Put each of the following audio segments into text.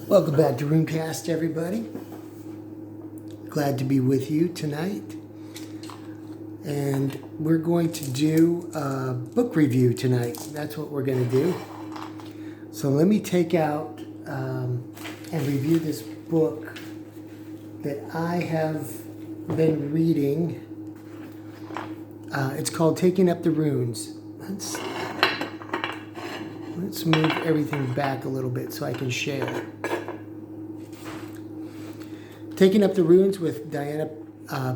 Welcome back to Runecast, everybody. Glad to be with you tonight. And we're going to do a book review tonight. That's what we're going to do. So let me take out and review this book that I have been reading. It's called Taking Up the Runes. Let's move everything back a little bit so I can share. Taking Up the Runes with Diana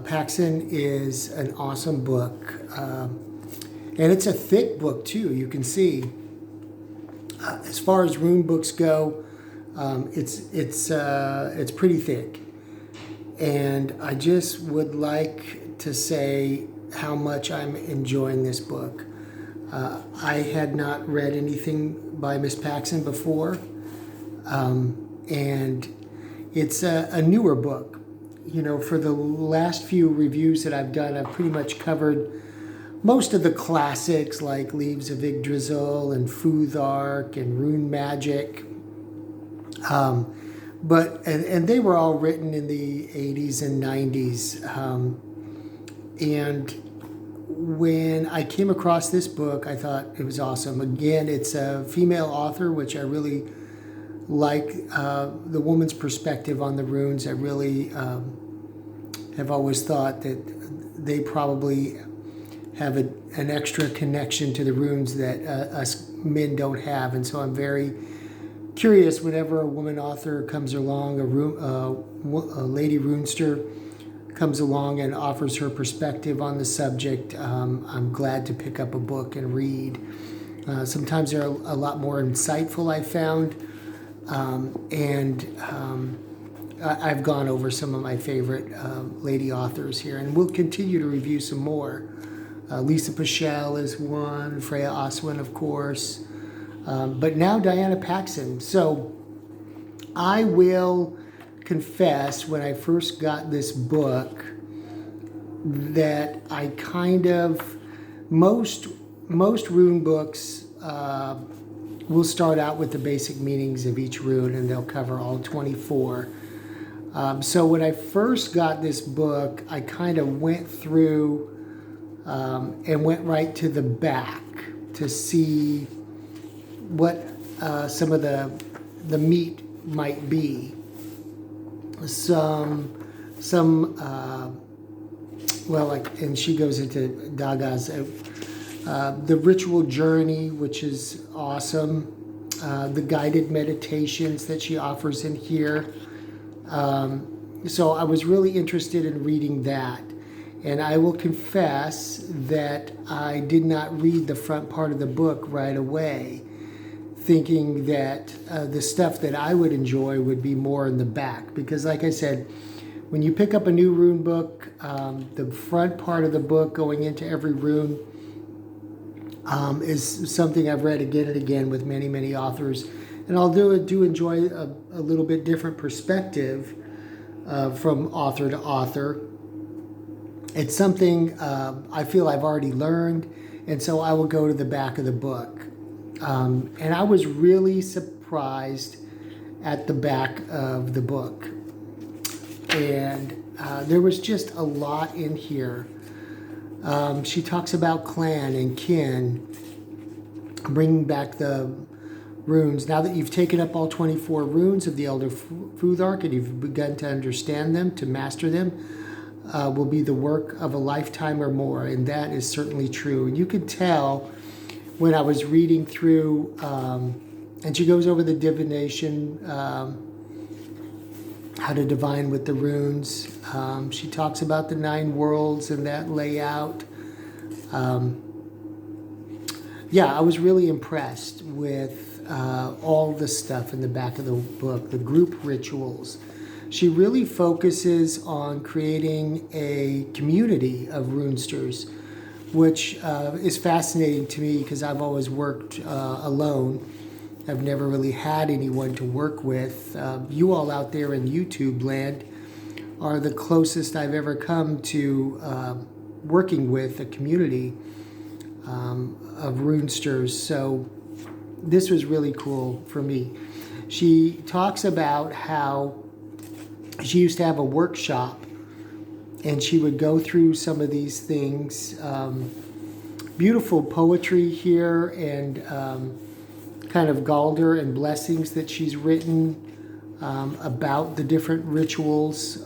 Paxson is an awesome book. And it's a thick book too, you can see. As far as rune books go, it's pretty thick. And I just would like to say how much I'm enjoying this book. I had not read anything by Miss Paxson before, and it's a newer book. You know, for the last few reviews that I've done, I've pretty much covered most of the classics like Leaves of Yggdrasil and Futhark and Rune Magic. But they were all written in the 80s and 90s. And when I came across this book, I thought it was awesome. Again, it's a female author, which I really like. The woman's perspective on the runes. I really have always thought that they probably have an extra connection to the runes that us men don't have. And so I'm very curious whenever a woman author comes along, a lady runester comes along and offers her perspective on the subject. I'm glad to pick up a book and read. Sometimes they're a lot more insightful, I found. I've gone over some of my favorite lady authors here, and we'll continue to review some more. Lisa Pichelle is one, Freya Oswin, of course, but now Diana Paxson. So I will confess, when I first got this book, that I kind of, most rune books will start out with the basic meanings of each rune, and they'll cover all 24. So when I first got this book, I kind of went through and went right to the back to see what some of the meat might be. And she goes into Daga's the ritual journey, which is awesome. The guided meditations that she offers in here. So I was really interested in reading that. And I will confess that I did not read the front part of the book right away, thinking that the stuff that I would enjoy would be more in the back. Because like I said, when you pick up a new rune book, the front part of the book going into every rune is something I've read again and again with many, many authors. And I'll do enjoy a little bit different perspective from author to author. It's something I feel I've already learned, and so I will go to the back of the book. And I was really surprised at the back of the book. And there was just a lot in here. She talks about clan and kin, bringing back the runes. Now that you've taken up all 24 runes of the Elder Futhark and you've begun to understand them, to master them, will be the work of a lifetime or more. And that is certainly true. And you could tell when I was reading through, and she goes over the divination, how to divine with the runes. She talks about the 9 worlds and that layout. I was really impressed with all the stuff in the back of the book, the group rituals. She really focuses on creating a community of runesters, which is fascinating to me because I've always worked alone. I've never really had anyone to work with. You all out there in YouTube land are the closest I've ever come to working with a community of runesters. So this was really cool for me. She talks about how she used to have a workshop, and she would go through some of these things. Beautiful poetry here, and kind of Galder and blessings that she's written about the different rituals.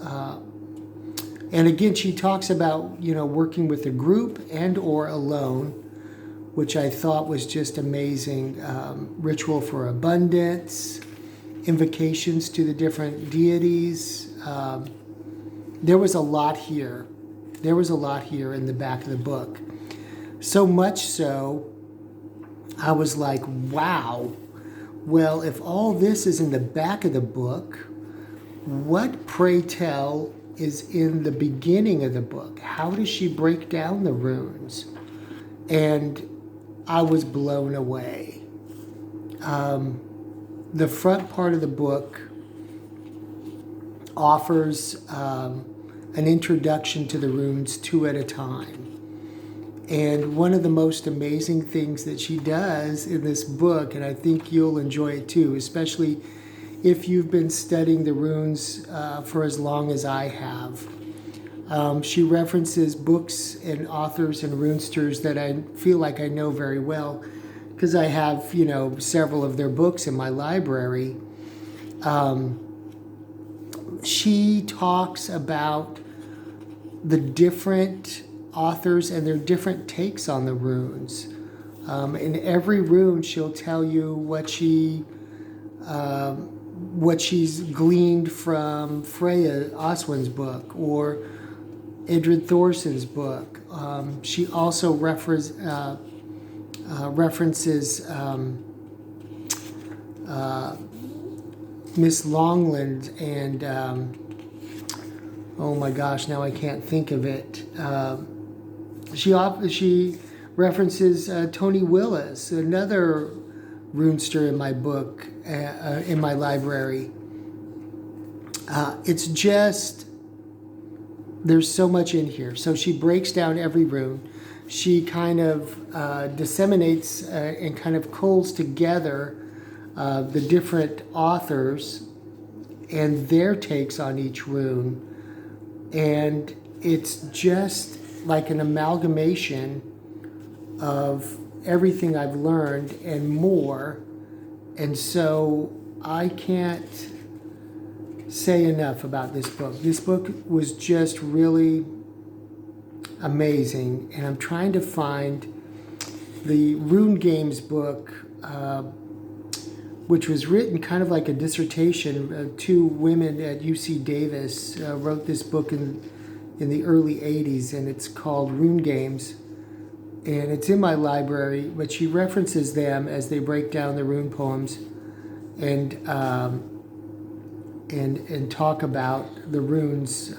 And again, she talks about, working with a group and or alone, which I thought was just amazing. Ritual for abundance, invocations to the different deities. There was a lot here. There was a lot here in the back of the book. So much so, I was like, wow. Well, if all this is in the back of the book, what, pray tell, is in the beginning of the book? How does she break down the runes? And I was blown away. The front part of the book offers an introduction to the runes 2 at a time. And one of the most amazing things that she does in this book, and I think you'll enjoy it too, especially if you've been studying the runes for as long as I have. She references books and authors and runesters that I feel like I know very well, because I have, several of their books in my library. She talks about the different authors and their different takes on the runes. In every rune, she'll tell you what she's gleaned from Freya Oswin's book or Idrid Thorson's book. She also references Miss Longland and oh my gosh, now I can't think of it. She references Tony Willis, another runester in my book, in my library. It's just, there's so much in here. So she breaks down every rune. She kind of disseminates and kind of culls together the different authors and their takes on each rune. And it's just like an amalgamation of everything I've learned and more. And so I can't say enough about this book. This book was just really amazing. And I'm trying to find the Rune Games book, which was written kind of like a dissertation. 2 women at UC Davis wrote this book in the early 80s, and it's called Rune Games. And it's in my library, but she references them as they break down the rune poems and talk about the runes,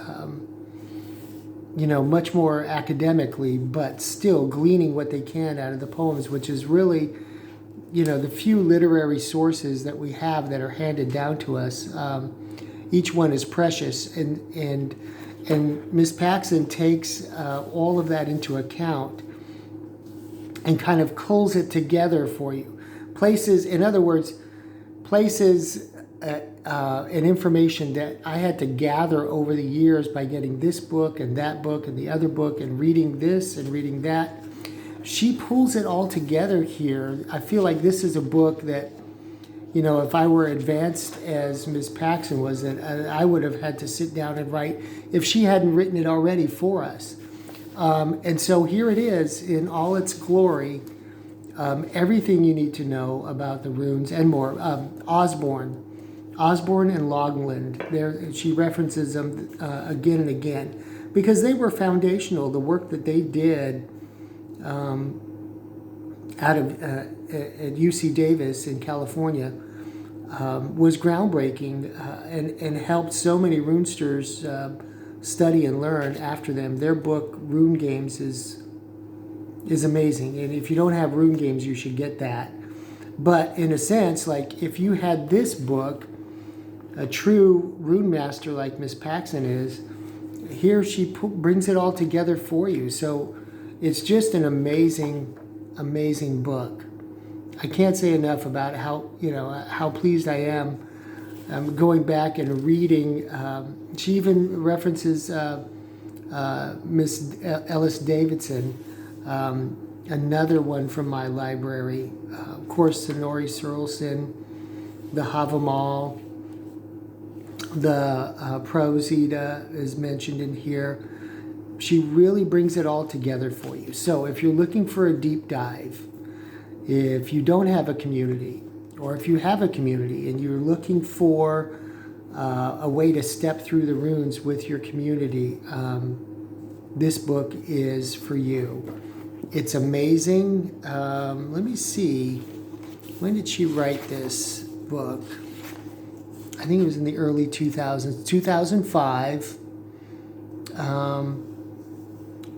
much more academically, but still gleaning what they can out of the poems, which is really, the few literary sources that we have that are handed down to us. Each one is precious, and Miss Paxson takes all of that into account and kind of culls it together for you. Places and information that I had to gather over the years by getting this book and that book and the other book and reading this and reading that. She pulls it all together here. I feel like this is a book that, if I were advanced as Ms. Paxson was, that I would have had to sit down and write if she hadn't written it already for us. And so here it is in all its glory, everything you need to know about the runes and more. Osborne and Longland, she references them again and again because they were foundational. The work that they did out of at UC Davis in California was groundbreaking and helped so many runesters study and learn after them. Their book Rune Games is amazing, and if you don't have Rune Games, you should get that. But in a sense, like if you had this book, a true rune master like Miss Paxson is, here she brings it all together for you. So it's just an amazing book. I can't say enough about how pleased I am. Going back and reading. She even references Miss Ellis Davidson, another one from my library. Of course, Sonori Searleson, the Havamal, the Prosita is mentioned in here. She really brings it all together for you. So if you're looking for a deep dive, if you don't have a community, or if you have a community and you're looking for a way to step through the runes with your community, this book is for you. It's amazing. Let me see. When did she write this book? I think it was in the early 2000s, 2005.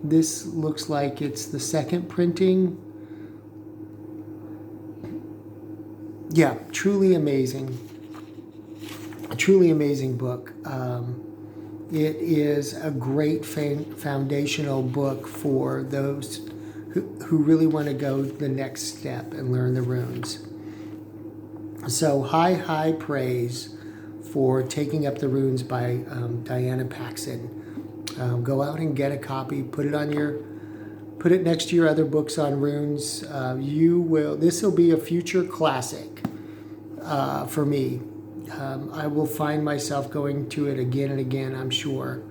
This looks like it's the second printing. Yeah, truly amazing. A truly amazing book. It is a great foundational book for those who really want to go the next step and learn the runes. So high praise for Taking Up the Runes by Diana Paxson. Go out and get a copy. Put it next to your other books on runes. This will be a future classic for me. I will find myself going to it again and again, I'm sure.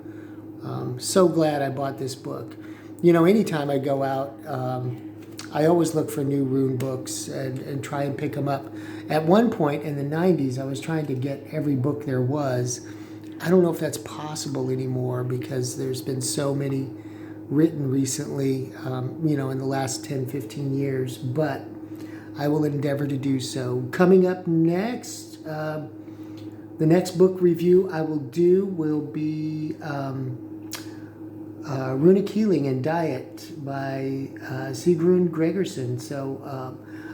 So glad I bought this book. Anytime I go out, I always look for new rune books and try and pick them up. At one point in the 90s, I was trying to get every book there was. I don't know if that's possible anymore because there's been so many written recently, in the last 10, 15 years, but I will endeavor to do so. Coming up next, the next book review I will do will be Runic Healing and Diet by Sigrun Gregerson. So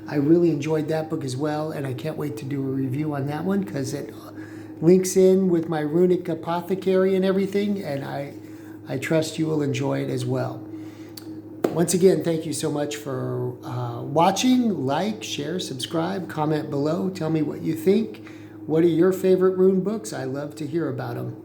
I really enjoyed that book as well, and I can't wait to do a review on that one because it links in with my Runic Apothecary and everything, and I trust you will enjoy it as well. Once again, thank you so much for watching. Like, share, subscribe, comment below. Tell me what you think. What are your favorite rune books? I love to hear about them.